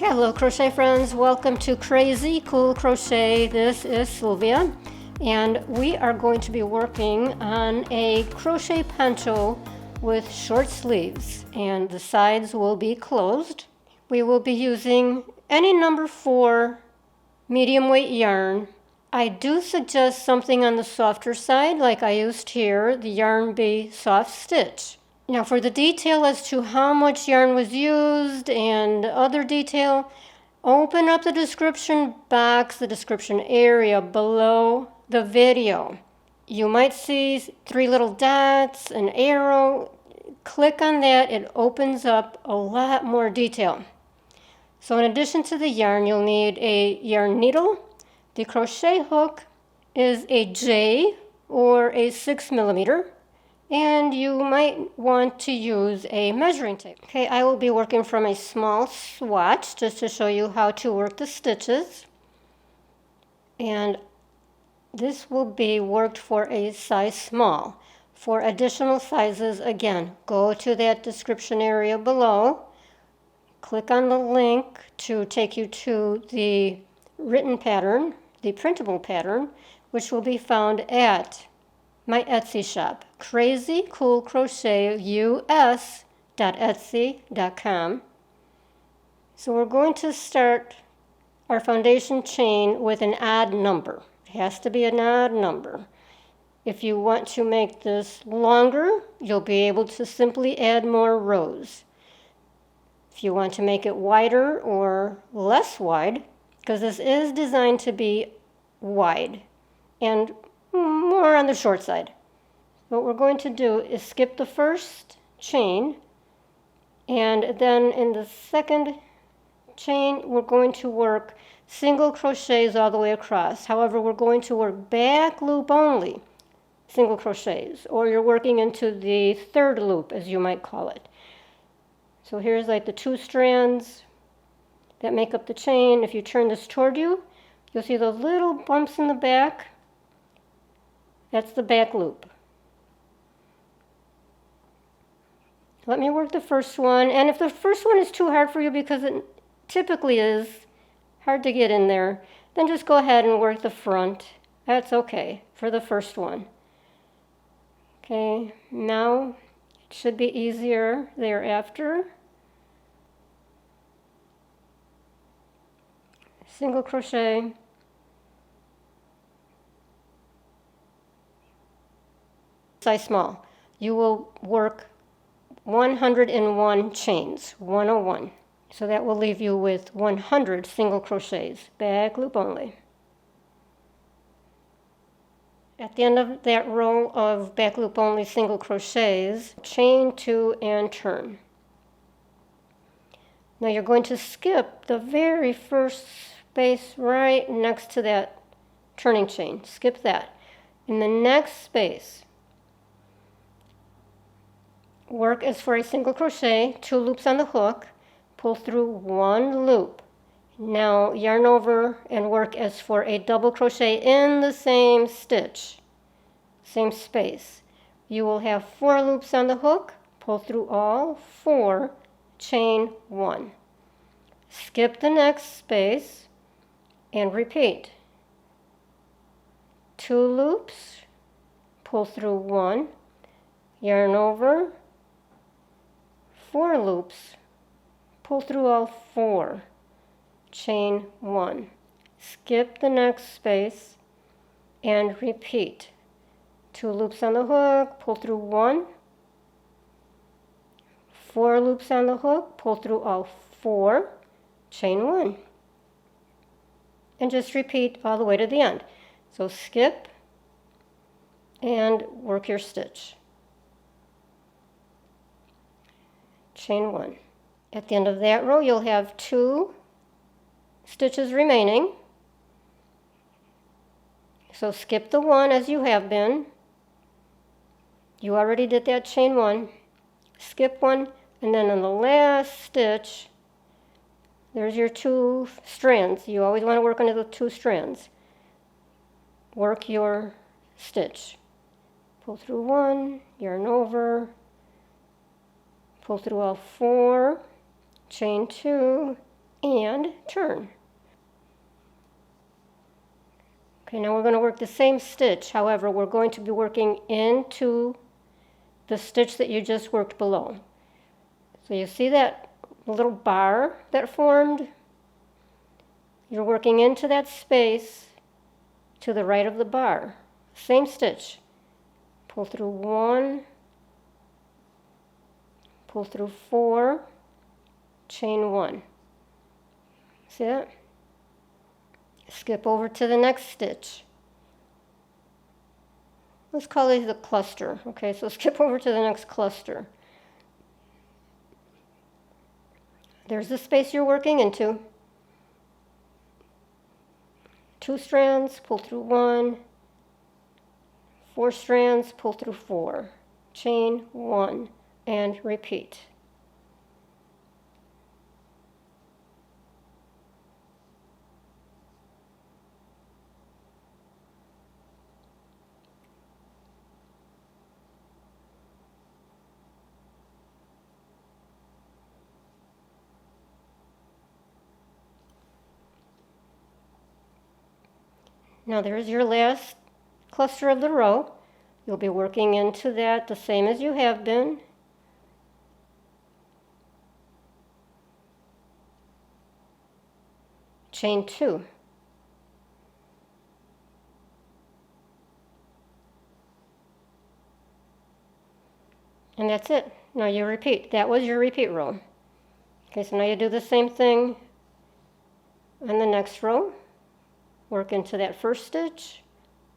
Hello crochet friends, welcome to Crazy Cool Crochet. This is Sylvia and we are going to be working on a crochet poncho with short sleeves and the sides will be closed. We will be using any number 4 medium weight yarn. I do suggest something on the softer side like I used here, the yarn be soft stitch. Now for the detail as to how much yarn was used and other detail, open up the description box, the description area below the video. You might see 3 little dots, an arrow. Click on that, it opens up a lot more detail. So in addition to the yarn, you'll need a yarn needle. The crochet hook is a J or a 6mm. And you might want to use a measuring tape. Okay, I will be working from a small swatch just to show you how to work the stitches. And this will be worked for a size small. For additional sizes, again, go to that description area below. Click on the link to take you to the written pattern, the printable pattern, which will be found at my Etsy shop, crazycoolcrochetus.etsy.com. So we're going to start our foundation chain with an odd number. It has to be an odd number. If you want to make this longer, you'll be able to simply add more rows. If you want to make it wider or less wide, because this is designed to be wide and more on the short side. What we're going to do is skip the first chain, and then in the second chain we're going to work single crochets all the way across. However, we're going to work back loop only single crochets, or you're working into the third loop as you might call it. So here's like the 2 strands that make up the chain. If you turn this toward you, you'll see those little bumps in the back. That's the back loop. Let me work the first one, and if the first one is too hard for you, because it typically is hard to get in there, then just go ahead and work the front. That's okay for the first one. Okay, now it should be easier thereafter. Single crochet. Size small. You will work 101 chains, 101. So that will leave you with 100 single crochets, back loop only. At the end of that row of back loop only single crochets, chain 2 and turn. Now you're going to skip the very first space right next to that turning chain. Skip that. In the next space, work as for a single crochet, 2 loops on the hook, pull through 1 loop. Now yarn over and work as for a double crochet in the same stitch, same space. You will have 4 loops on the hook, pull through all 4, chain 1. Skip the next space and repeat. 2 loops, pull through 1, yarn over, 4 loops, pull through all 4, chain 1. Skip the next space and repeat. 2 loops on the hook, pull through 1, 4 loops on the hook, pull through all 4, chain 1. And just repeat all the way to the end. So skip and work your stitch. Chain 1. At the end of that row, you'll have 2 stitches remaining. So skip the 1 as you have been. You already did that chain 1. Skip 1, and then in the last stitch, there's your 2 strands. You always want to work under the 2 strands. Work your stitch. Pull through 1, yarn over, pull through all 4, chain 2, and turn. Okay, now we're going to work the same stitch. However, we're going to be working into the stitch that you just worked below. So you see that little bar that formed? You're working into that space to the right of the bar. Same stitch. Pull through 1, pull through 4, chain 1. See that? Skip over to the next stitch. Let's call it the cluster. Okay, so skip over to the next cluster. There's the space you're working into. 2 strands, pull through 1. 4 strands, pull through 4. Chain 1 and repeat. Now there's your last cluster of the row. You'll be working into that the same as you have been. Chain 2. And that's it. Now you repeat. That was your repeat row. Okay, so now you do the same thing on the next row. Work into that first stitch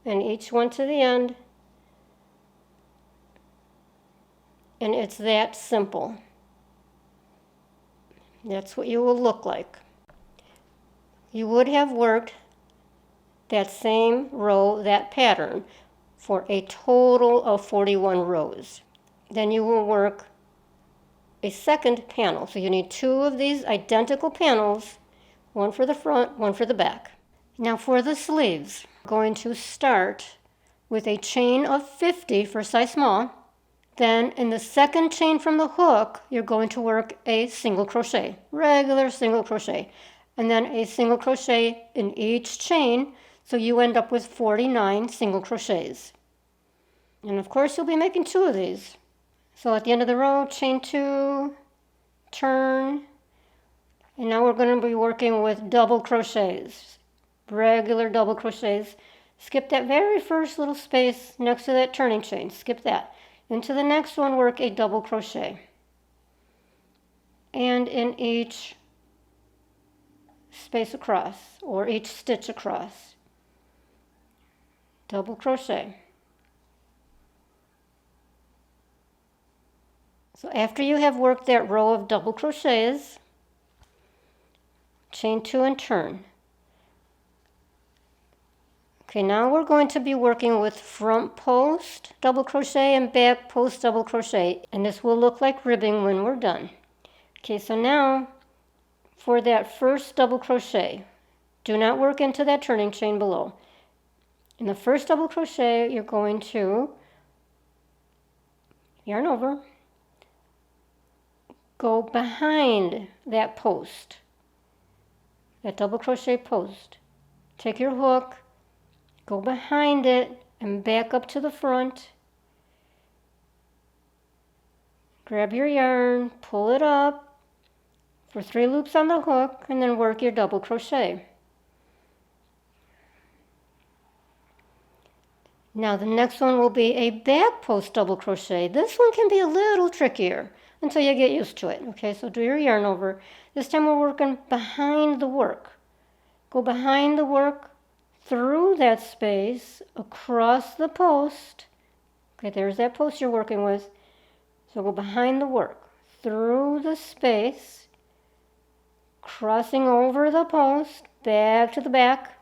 and each one to the end. And it's that simple. That's what you will look like. You would have worked that same row, that pattern, for a total of 41 rows. Then you will work a second panel. So you need 2 of these identical panels, one for the front, one for the back. Now for the sleeves, I'm going to start with a chain of 50 for size small. Then in the second chain from the hook, you're going to work a single crochet, regular single crochet, and then a single crochet in each chain, so you end up with 49 single crochets. And of course you'll be making 2 of these. So at the end of the row, chain 2, turn, and now we're going to be working with double crochets, regular double crochets. Skip that very first little space next to that turning chain, skip that. Into the next one, work a double crochet. And in each space across, or each stitch across, double crochet. So after you have worked that row of double crochets, chain 2 and turn. Okay, now we're going to be working with front post double crochet and back post double crochet, and this will look like ribbing when we're done. Okay, so now for that first double crochet, do not work into that turning chain below. In the first double crochet, you're going to yarn over, go behind that post, that double crochet post. Take your hook, go behind it and back up to the front. Grab your yarn, pull it up for 3 loops on the hook, and then work your double crochet. Now the next one will be a back post double crochet. This one can be a little trickier until you get used to it. Okay, so do your yarn over. This time we're working behind the work. Go behind the work, through that space, across the post. Okay, there's that post you're working with. So go behind the work, through the space, crossing over the post, back to the back,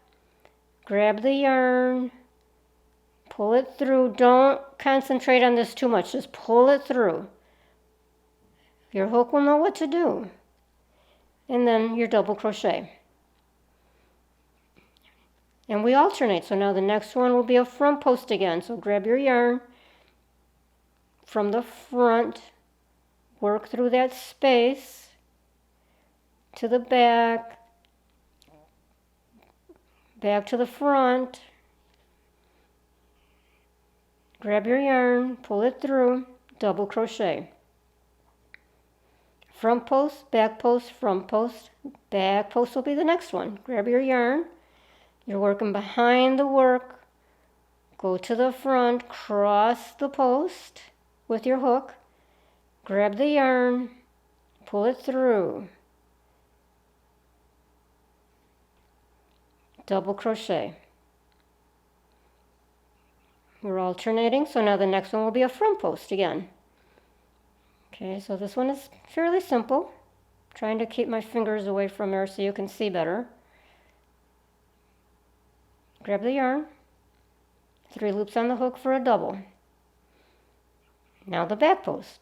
grab the yarn, pull it through. Don't concentrate on this too much, just pull it through. Your hook will know what to do. And then your double crochet. And we alternate, so now the next one will be a front post again. So grab your yarn from the front, work through that space, to the back, back to the front, grab your yarn, pull it through, double crochet. Front post, back post, front post, back post will be the next one. Grab your yarn, you're working behind the work, go to the front, cross the post with your hook, grab the yarn, pull it through, double crochet. We're alternating, so now the next one will be a front post again. Okay, so this one is fairly simple. Trying to keep my fingers away from there so you can see better. Grab the yarn, 3 loops on the hook for a double. Now the back post.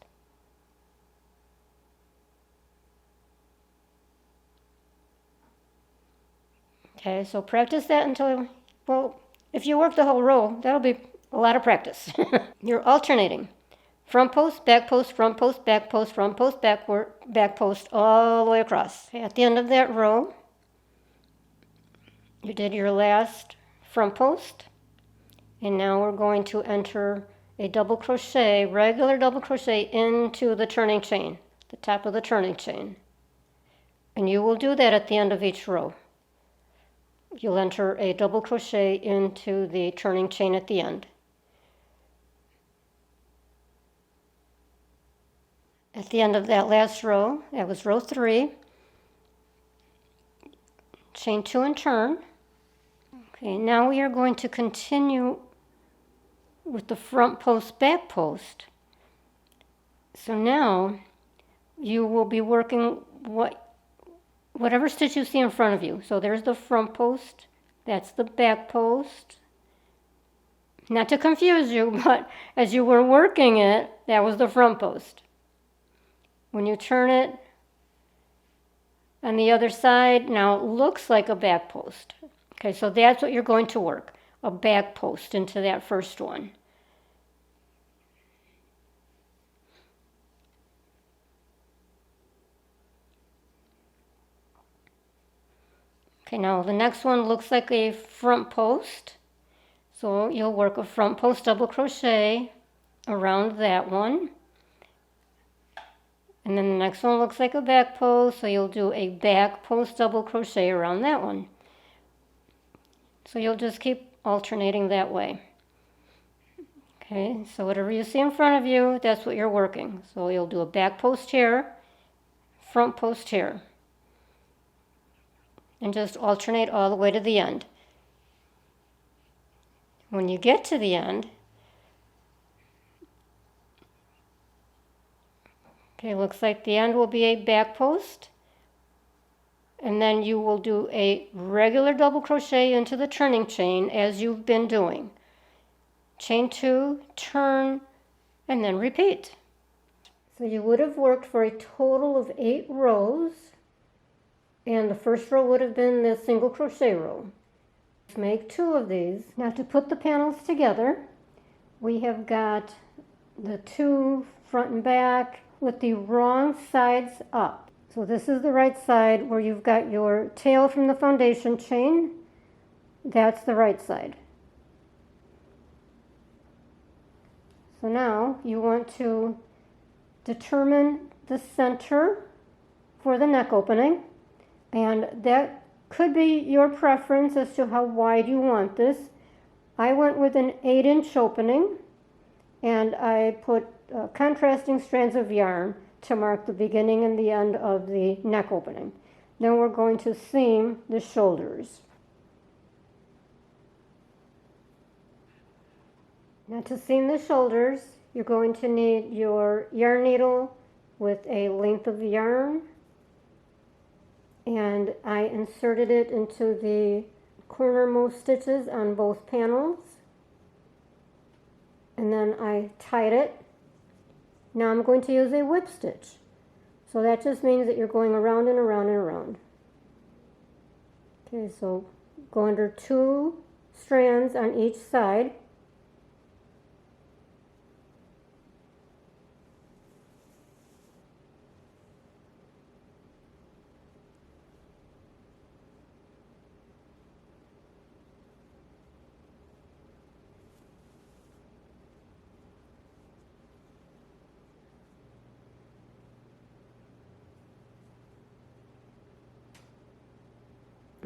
Okay, so practice that until, well, if you work the whole row, that'll be a lot of practice. You're alternating. Front post, back post, front post, back post, front post, back post, all the way across. Okay, at the end of that row, you did your last front post, and now we're going to enter a double crochet, regular double crochet into the turning chain, the top of the turning chain. And you will do that at the end of each row. You'll enter a double crochet into the turning chain at the end. At the end of that last row, that was row 3, chain 2 and turn. Okay, now we are going to continue with the front post, back post. So now you will be working whatever stitch you see in front of you. So there's the front post, that's the back post. Not to confuse you, but as you were working it, that was the front post. When you turn it on the other side, now it looks like a back post. Okay, so that's what you're going to work, a back post into that first one. Okay, now the next one looks like a front post. So you'll work a front post double crochet around that one. And then the next one looks like a back post, so you'll do a back post double crochet around that one. So you'll just keep alternating that way. Okay, so whatever you see in front of you, that's what you're working. So you'll do a back post here, front post here. And just alternate all the way to the end. When you get to the end, okay, looks like the end will be a back post, and then you will do a regular double crochet into the turning chain as you've been doing. Chain 2, turn, and then repeat. So you would have worked for a total of 8 rows, and the first row would have been the single crochet row. Let's make 2 of these. Now to put the panels together, we have got the 2 front and back with the wrong sides up. So this is the right side where you've got your tail from the foundation chain. That's the right side. So now you want to determine the center for the neck opening, and that could be your preference as to how wide you want this. I went with an 8-inch opening, and I put contrasting strands of yarn to mark the beginning and the end of the neck opening. Then we're going to seam the shoulders. Now to seam the shoulders, you're going to need your yarn needle with a length of yarn, and I inserted it into the cornermost stitches on both panels, and then I tied it. Now I'm going to use a whip stitch. So that just means that you're going around and around and around. Okay, so go under 2 strands on each side.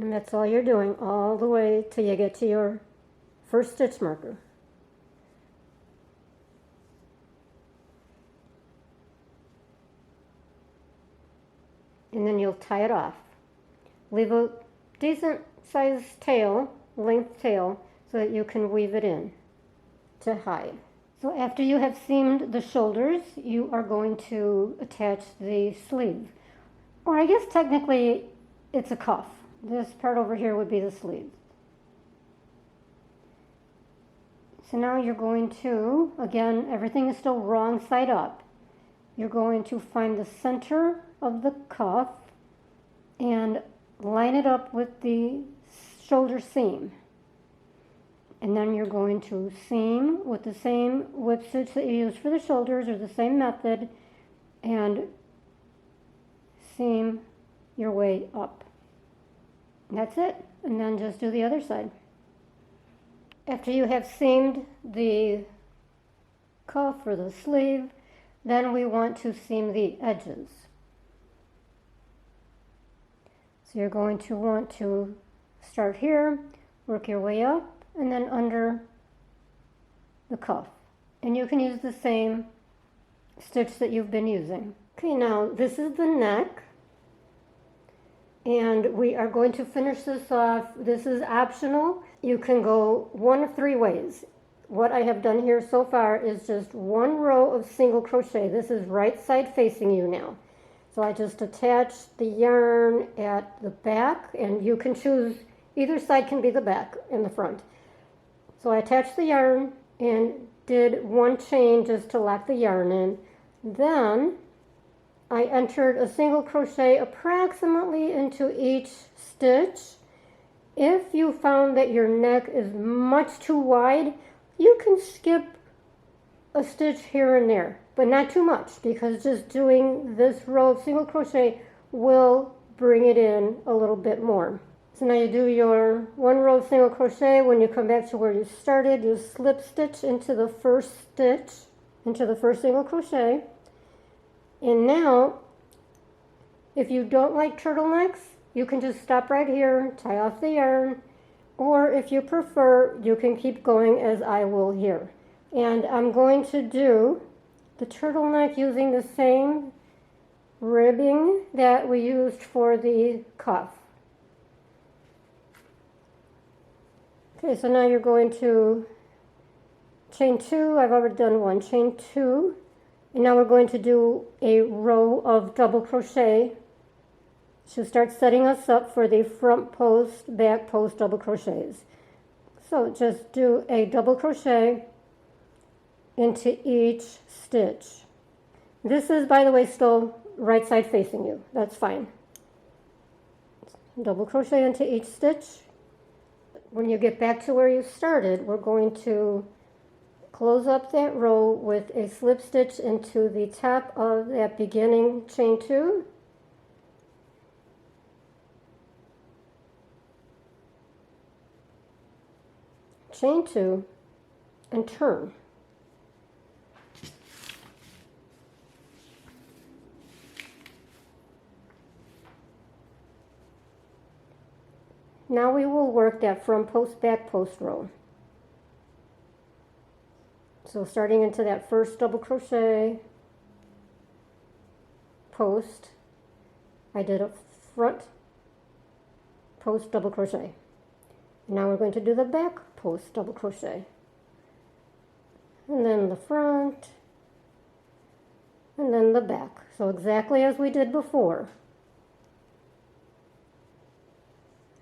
And that's all you're doing all the way till you get to your first stitch marker. And then you'll tie it off. Leave a decent sized tail, length tail, so that you can weave it in to hide. So after you have seamed the shoulders, you are going to attach the sleeve. Or I guess technically it's a cuff. This part over here would be the sleeve. So now you're going to, again, everything is still wrong side up. You're going to find the center of the cuff and line it up with the shoulder seam. And then you're going to seam with the same whip stitch that you used for the shoulders, or the same method, and seam your way up. That's it. And then just do the other side. After you have seamed the cuff or the sleeve, then we want to seam the edges. So you're going to want to start here, work your way up, and then under the cuff. And you can use the same stitch that you've been using. Okay, now this is the neck. And we are going to finish this off. This is optional. You can go one of three ways. What I have done here so far is just one row of single crochet. This is right side facing you now. So I just attached the yarn at the back, and you can choose, either side can be the back and the front. So I attached the yarn and did one chain just to lock the yarn in. Then I entered a single crochet approximately into each stitch. If you found that your neck is much too wide, you can skip a stitch here and there, but not too much, because just doing this row of single crochet will bring it in a little bit more. So now you do your one row of single crochet. When you come back to where you started, you slip stitch into the first stitch, into the first single crochet. And now, if you don't like turtlenecks, you can just stop right here, tie off the yarn, or if you prefer, you can keep going as I will here. And I'm going to do the turtleneck using the same ribbing that we used for the cuff. Okay, so now you're going to chain 2. I've already done one. Chain 2. And now we're going to do a row of double crochet to start setting us up for the front post, back post double crochets. So just do a double crochet into each stitch. This is, by the way, still right side facing you. That's fine. Double crochet into each stitch. When you get back to where you started, we're going to close up that row with a slip stitch into the top of that beginning chain 2. Chain 2 and turn. Now we will work that front post, back post row. So starting into that first double crochet post, I did a front post double crochet. Now we're going to do the back post double crochet. And then the front, and then the back. So exactly as we did before.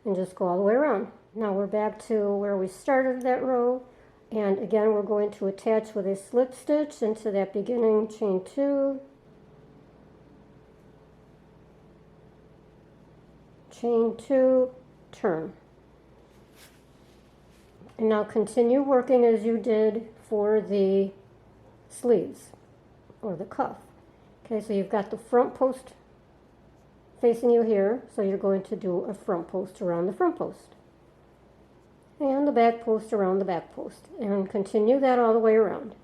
And just go all the way around. Now we're back to where we started that row, and again we're going to attach with a slip stitch into that beginning chain 2, chain 2, turn. And now continue working as you did for the sleeves or the cuff. Okay, so you've got the front post facing you here, so you're going to do a front post around the front post and the back post around the back post, and continue that all the way around.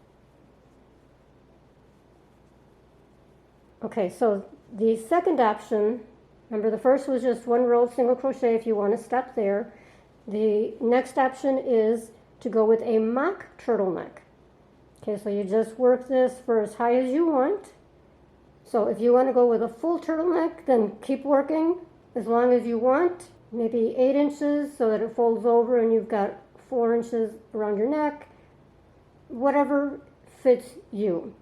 Okay, so the second option, Remember, the first was just 1 row of single crochet if you want to stop there. The next option is to go with a mock turtleneck. Okay, so you just work this for as high as you want. So if you want to go with a full turtleneck, then keep working as long as you want, maybe 8 inches so that it folds over and you've got 4 inches around your neck, whatever fits you.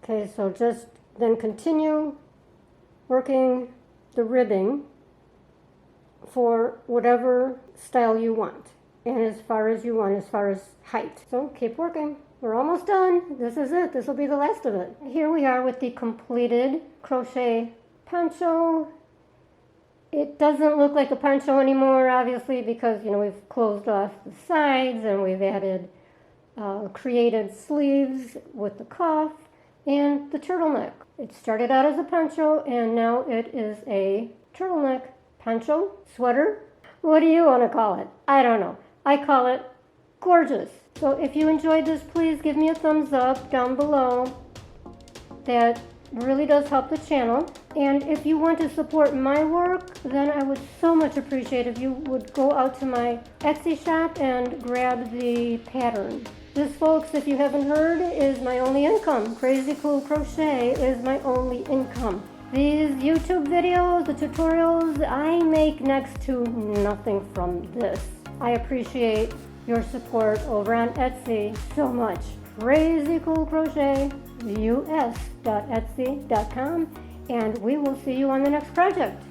Okay, so just then continue working the ribbing for whatever style you want and as far as you want, as far as height. So keep working. We're almost done. This is it. This will be the last of it. Here we are with the completed crochet poncho. It doesn't look like a poncho anymore, obviously, because we've closed off the sides and we've added created sleeves with the cuff and the turtleneck. It started out as a poncho and now it is a turtleneck poncho, sweater. What do you want to call it? I don't know. I call it gorgeous. So if you enjoyed this, please give me a thumbs up down below. That really does help the channel. And if you want to support my work, then I would so much appreciate if you would go out to my Etsy shop and grab the pattern. This, folks, if you haven't heard, is my only income. Crazy Cool Crochet is my only income. These YouTube videos, the tutorials, I make next to nothing from this. I appreciate your support over on Etsy so much. Crazy Cool Crochet US.etsy.com, and we will see you on the next project.